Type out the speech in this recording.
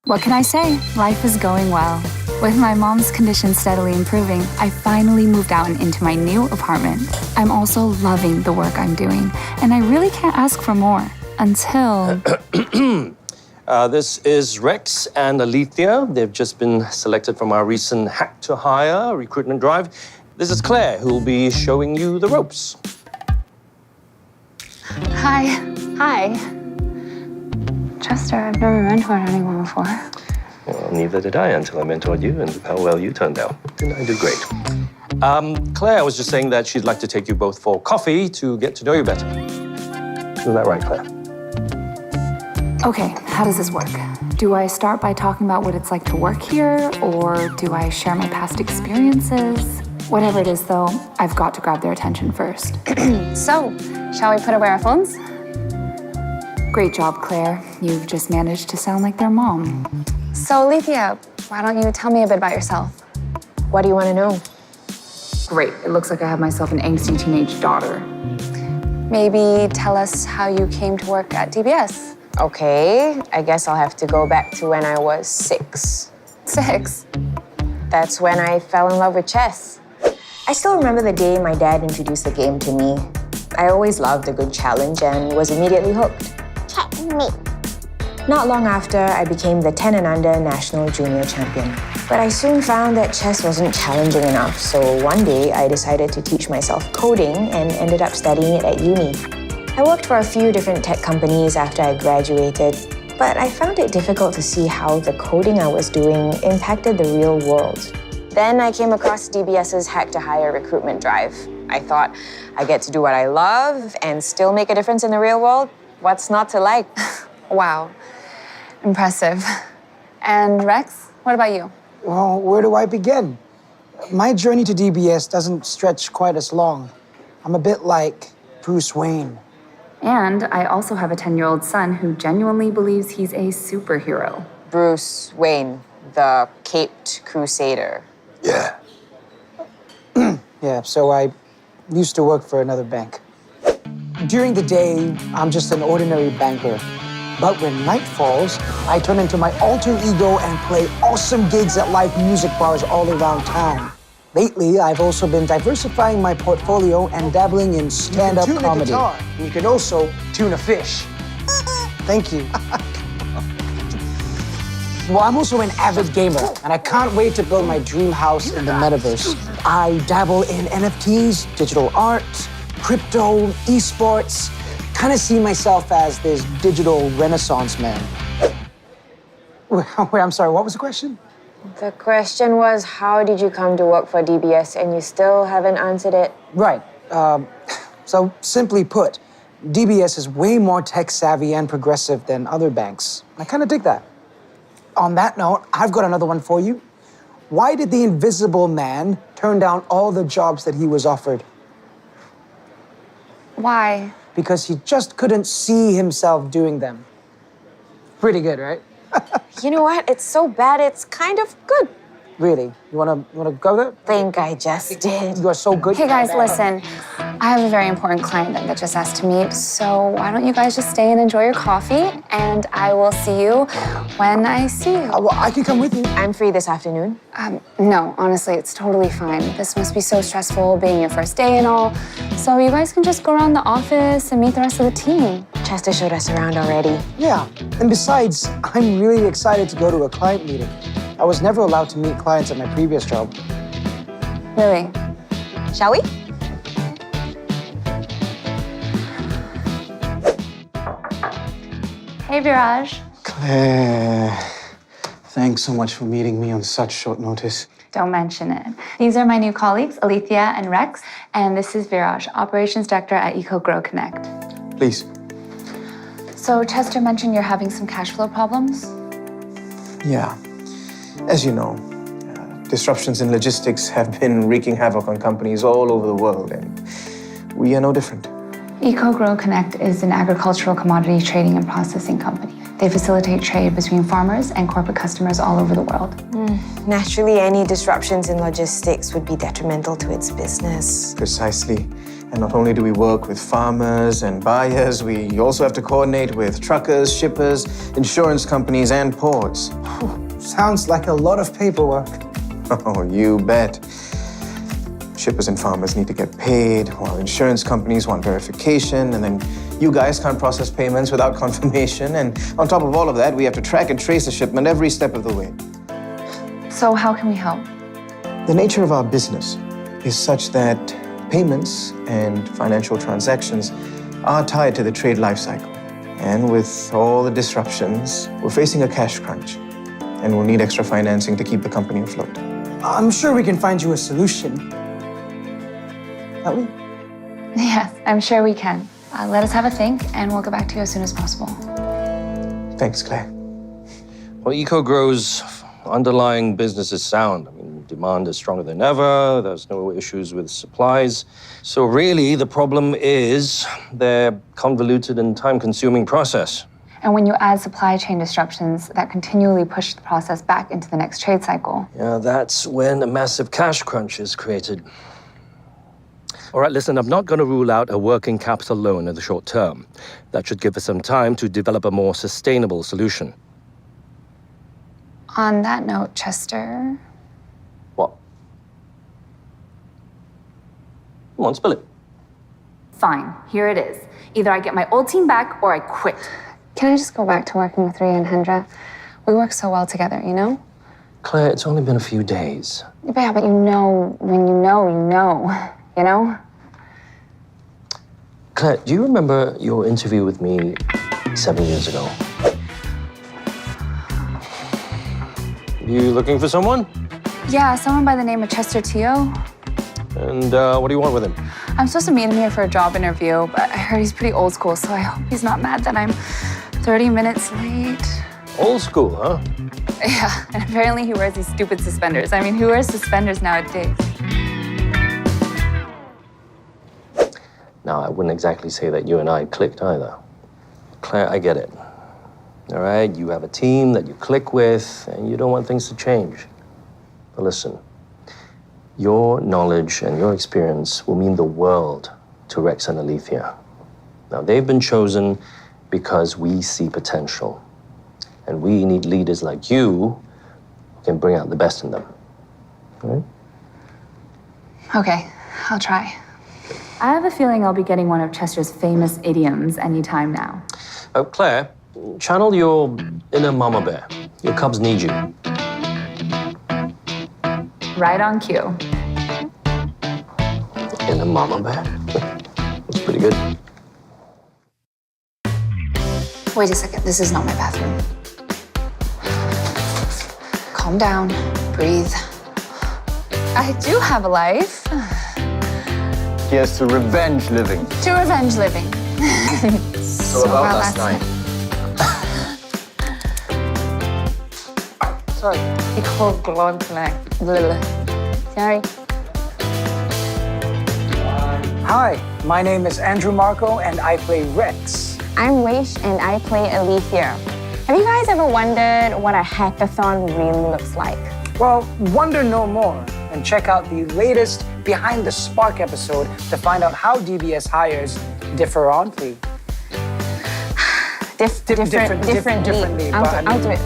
What can I say? Life is going well. With my mom's condition steadily improving, I finally moved out and into my new apartment. I'm also loving the work I'm doing, and I really can't ask for more until... This is Rex and Alethea. They've just been selected from our recent Hack to Hire recruitment drive. This is Claire, who will be showing you the ropes. Hi. Hi. Chester, I've never mentored anyone before. Well, neither did I until I mentored you, and how well you turned out. And I did great. Claire was just saying that she'd like to take you both for coffee to get to know you better. Isn't that right, Claire? Okay, how does this work? Do I start by talking about what it's like to work here, or do I share my past experiences? Whatever it is, though, I've got to grab their attention first. So, shall we put away our phones? Great job, Claire. You've just managed to sound like their mom. So, Alethea, why don't you tell me a bit about yourself? What do you want to know? Great. It looks like I have myself an angsty teenage daughter. Maybe tell us how you came to work at DBS. Okay, I guess I'll have to go back to when I was 6. 6? That's when I fell in love with chess. I still remember the day my dad introduced the game to me. I always loved a good challenge and was immediately hooked. Checkmate. Not long after, I became the 10 and under national junior champion. But I soon found that chess wasn't challenging enough, so one day I decided to teach myself coding and ended up studying it at uni. I worked for a few different tech companies after I graduated, but I found it difficult to see how the coding I was doing impacted the real world. Then I came across DBS's Hack to Hire recruitment drive. I thought, I get to do what I love and still make a difference in the real world. What's not to like? Wow. Impressive. And Rex, what about you? Well, where do I begin? My journey to DBS doesn't stretch quite as long. I'm a bit like Bruce Wayne. And I also have a 10-year-old son who genuinely believes he's a superhero. Bruce Wayne, the caped crusader. Yeah. Yeah, so I used to work for another bank. During the day, I'm just an ordinary banker. But when night falls, I turn into my alter ego and play awesome gigs at live music bars all around town. Lately, I've also been diversifying my portfolio and dabbling in stand-up comedy. You can tune a guitar, and you can also tune a fish. Thank you. Well, I'm also an avid gamer, and I can't wait to build my dream house in the metaverse. I dabble in NFTs, digital art, crypto, esports. Kind of see myself as this digital renaissance man. Wait, I'm sorry, what was the question? The question was, how did you come to work for DBS and you still haven't answered it? Right. So simply put, DBS is way more tech-savvy and progressive than other banks. I kind of dig that. On that note, I've got another one for you. Why did the Invisible Man turn down all the jobs that he was offered? Why? Because he just couldn't see himself doing them. Pretty good, right? You know what? It's so bad, it's kind of good. Really? You wanna go there? Think I just did. You are so good. Hey guys, listen. I have a very important client that just asked to meet, so why don't you guys just stay and enjoy your coffee, and I will see you when I see you. Well, I can come with you. I'm free this afternoon. No, honestly, it's totally fine. This must be so stressful being your first day and all, so you guys can just go around the office and meet the rest of the team. Chester showed us around already. Yeah, and besides, I'm really excited to go to a client meeting. I was never allowed to meet clients at my previous job. Really? Shall we? Hey, Viraj. Claire, thanks so much for meeting me on such short notice. Don't mention it. These are my new colleagues, Alethea and Rex, and this is Viraj, Operations Director at EcoGrow Connect. Please. So Chester mentioned you're having some cash flow problems? Yeah. As you know, disruptions in logistics have been wreaking havoc on companies all over the world, and we are no different. EcoGrow Connect is an agricultural commodity trading and processing company. They facilitate trade between farmers and corporate customers all over the world. Naturally, any disruptions in logistics would be detrimental to its business. Precisely. And not only do we work with farmers and buyers, we also have to coordinate with truckers, shippers, insurance companies, and ports. Sounds like a lot of paperwork. Oh, you bet. Shippers and farmers need to get paid, while insurance companies want verification, and then you guys can't process payments without confirmation. And on top of all of that, we have to track and trace a shipment every step of the way. So how can we help? The nature of our business is such that payments and financial transactions are tied to the trade life cycle. And with all the disruptions, we're facing a cash crunch, and we'll need extra financing to keep the company afloat. I'm sure we can find you a solution. Can't we? Yes, I'm sure we can. Let us have a think, and we'll get back to you as soon as possible. Thanks, Claire. Well, EcoGrow's underlying business is sound. I mean, demand is stronger than ever. There's no issues with supplies. So really, the problem is their convoluted and time-consuming process. And when you add supply chain disruptions that continually push the process back into the next trade cycle. Yeah, that's when a massive cash crunch is created. All right, listen, I'm not going to rule out a working capital loan in the short term. That should give us some time to develop a more sustainable solution. On that note, Chester. What? Come on, spill it. Fine, here it is. Either I get my old team back or I quit. Can I just go back to working with Rhea and Hendra? We work so well together, you know? Claire, it's only been a few days. Yeah, but you know, when you know, you know? Claire, do you remember your interview with me 7 years ago? You looking for someone? Yeah, someone by the name of Chester Teo. And what do you want with him? I'm supposed to meet him here for a job interview, but I heard he's pretty old school, so I hope he's not mad that I'm 30 minutes late. Old school, huh? Yeah, and apparently he wears these stupid suspenders. I mean, who wears suspenders nowadays? Now, I wouldn't exactly say that you and I clicked either. Claire, I get it. All right, you have a team that you click with, and you don't want things to change. But listen, your knowledge and your experience will mean the world to Rex and Alethea. Now, they've been chosen because we see potential. And we need leaders like you who can bring out the best in them. All right? Okay, I'll try. I have a feeling I'll be getting one of Chester's famous idioms anytime now. Claire, channel your inner mama bear. Your cubs need you. Right on cue. Inner mama bear? That's pretty good. Wait a second, this is not my bathroom. Calm down, breathe. I do have a life. Here's to revenge living. To revenge living. So about last night. Sorry. Ik hoor blond gelijk. Sorry. Hi, my name is Andrew Marco, and I play Rex. I'm Raish, and I play Alethea. Have you guys ever wondered what a hackathon really looks like? Well, wonder no more and check out the latest Behind the Spark episode to find out how DBS hires differently. Differently. Differently, but I mean, I'll do it.